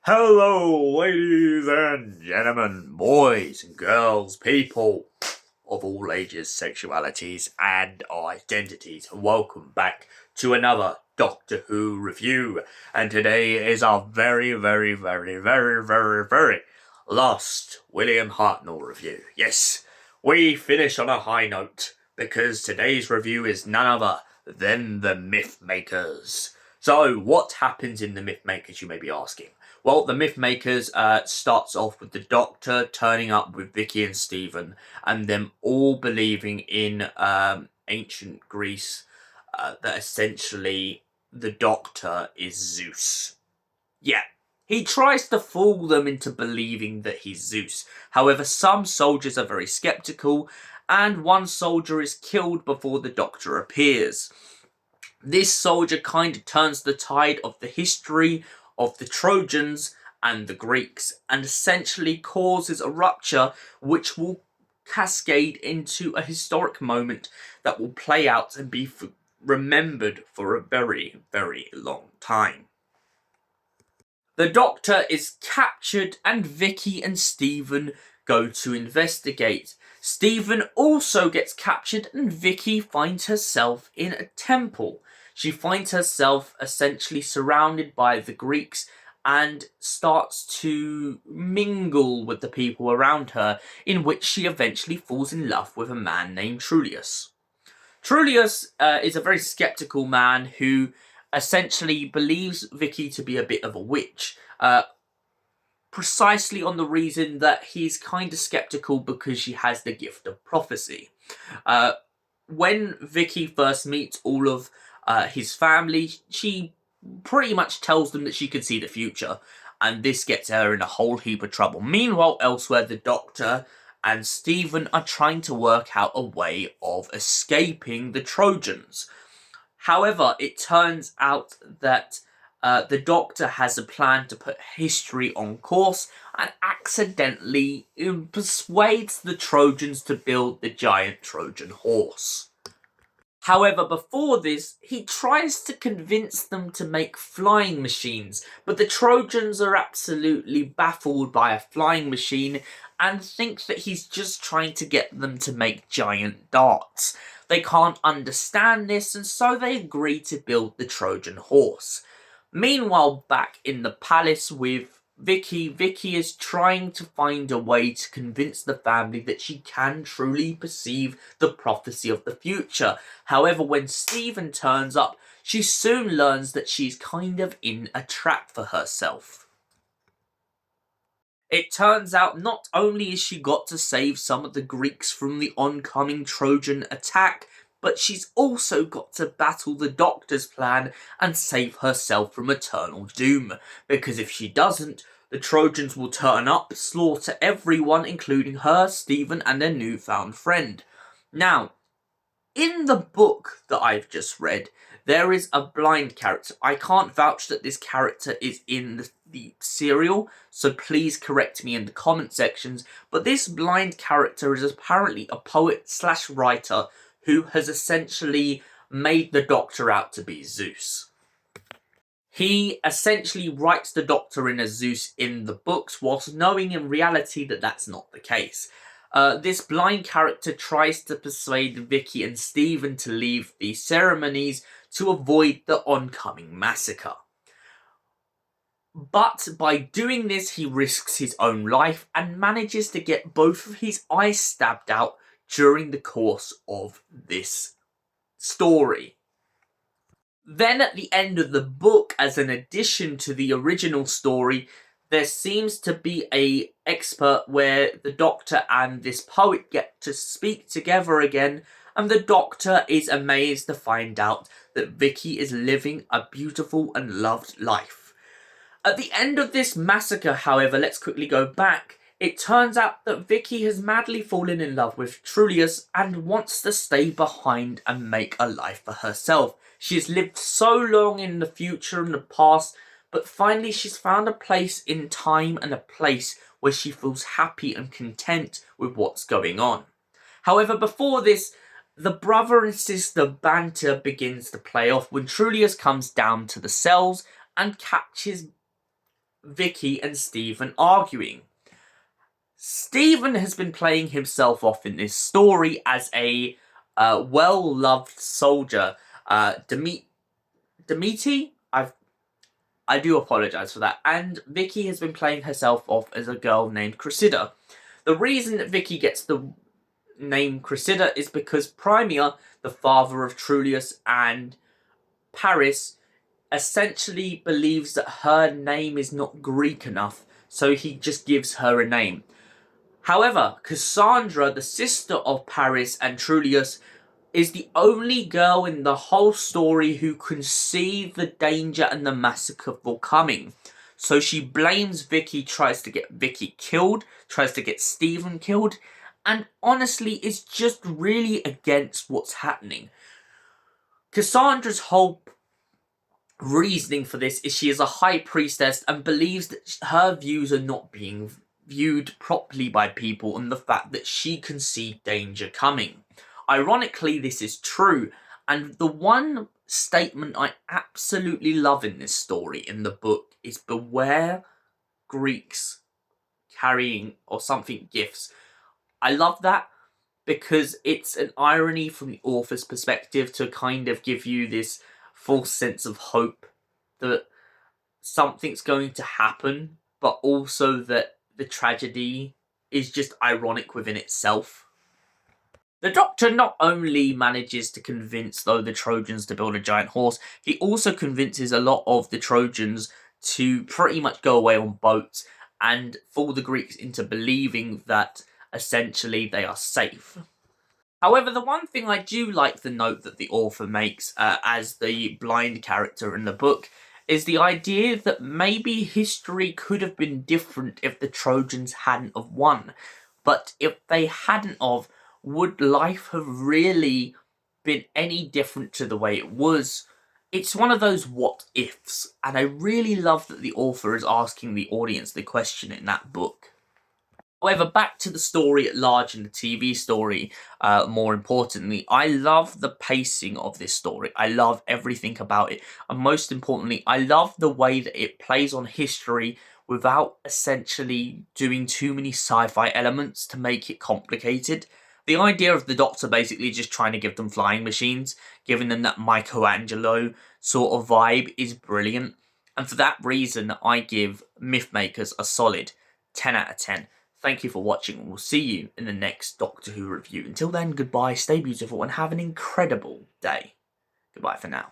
Hello, ladies and gentlemen, boys and girls, people of all ages, sexualities, and identities. Welcome back to another Doctor Who review. And today is our very last William Hartnell review. Yes, we finish on a high note because today's review is none other than the Myth Makers. So, what happens in the Myth Makers, you may be asking? Well, the Myth Makers starts off with the Doctor turning up with Vicki and Steven, and them all believing in ancient Greece that essentially the Doctor is Zeus. Yeah, he tries to fool them into believing that he's Zeus. However, some soldiers are very skeptical, and one soldier is killed before the Doctor appears. This soldier kind of turns the tide of the history of the Trojans and the Greeks, and essentially causes a rupture which will cascade into a historic moment that will play out and be remembered for a very long time. The Doctor is captured and Vicki and Steven go to investigate. Steven also gets captured and Vicki finds herself in a temple. She finds herself essentially surrounded by the Greeks and starts to mingle with the people around her, in which she eventually falls in love with a man named Trulius. Trulius is a very skeptical man who essentially believes Vicki to be a bit of a witch, precisely on the reason that he's kind of skeptical because she has the gift of prophecy. When Vicki first meets all of his family, she pretty much tells them that she can see the future, and this gets her in a whole heap of trouble. Meanwhile, elsewhere, the Doctor and Steven are trying to work out a way of escaping the Trojans. However, it turns out that the Doctor has a plan to put history on course and accidentally persuades the Trojans to build the giant Trojan horse. However, before this, he tries to convince them to make flying machines, but the Trojans are absolutely baffled by a flying machine and think that he's just trying to get them to make giant darts. They can't understand this, and so they agree to build the Trojan horse. Meanwhile, back in the palace with Vicki is trying to find a way to convince the family that she can truly perceive the prophecy of the future. However, when Steven turns up, she soon learns that she's kind of in a trap for herself. It turns out not only is she got to save some of the Greeks from the oncoming Trojan attack, but she's also got to battle the Doctor's plan and save herself from eternal doom, because if she doesn't, the Trojans will turn up, slaughter everyone, including her, Steven, and their newfound friend. Now, in the book that I've just read, there is a blind character. I can't vouch that this character is in the serial, so please correct me in the comment sections, but this blind character is apparently a poet/writer who has essentially made the Doctor out to be Zeus. He essentially writes the Doctor in as Zeus in the books, whilst knowing in reality that that's not the case. This blind character tries to persuade Vicki and Steven to leave the ceremonies to avoid the oncoming massacre. But by doing this, he risks his own life and manages to get both of his eyes stabbed out during the course of this story. Then at the end of the book, as an addition to the original story, there seems to be a expert where the Doctor and this poet get to speak together again, and the Doctor is amazed to find out that Vicki is living a beautiful and loved life. At the end of this massacre, however, let's quickly go back. It turns out that Vicki has madly fallen in love with Trulius and wants to stay behind and make a life for herself. She has lived so long in the future and the past, but finally she's found a place in time and a place where she feels happy and content with what's going on. However, before this, the brother and sister banter begins to play off when Trulius comes down to the cells and catches Vicki and Steven arguing. Steven has been playing himself off in this story as a well-loved soldier. Demeti? I do apologise for that. And Vicki has been playing herself off as a girl named Cressida. The reason that Vicki gets the name Cressida is because Primia, the father of Trulius and Paris, essentially believes that her name is not Greek enough, so he just gives her a name. However, Cassandra, the sister of Paris and Trulius, is the only girl in the whole story who can see the danger and the massacre coming. So she blames Vicki, tries to get Vicki killed, tries to get Steven killed, and honestly is just really against what's happening. Cassandra's whole reasoning for this is she is a high priestess and believes that her views are not being viewed properly by people, and the fact that she can see danger coming. Ironically, this is true, and the one statement I absolutely love in this story, in the book, is beware Greeks carrying or something gifts. I love that because it's an irony from the author's perspective to kind of give you this false sense of hope that something's going to happen, but also that the tragedy is just ironic within itself. The Doctor not only manages to convince, though, the Trojans to build a giant horse, he also convinces a lot of the Trojans to pretty much go away on boats and fool the Greeks into believing that essentially they are safe. However, the one thing I do like the note that the author makes as the blind character in the book is the idea that maybe history could have been different if the Trojans hadn't have won. But if they hadn't of, would life have really been any different to the way it was? It's one of those what ifs, and I really love that the author is asking the audience the question in that book. However, back to the story at large and the TV story, more importantly, I love the pacing of this story. I love everything about it. And most importantly, I love the way that it plays on history without essentially doing too many sci-fi elements to make it complicated. The idea of the Doctor basically just trying to give them flying machines, giving them that Michelangelo sort of vibe, is brilliant. And for that reason, I give Mythmakers a solid 10 out of 10. Thank you for watching, and we'll see you in the next Doctor Who review. Until then, goodbye, stay beautiful, and have an incredible day. Goodbye for now.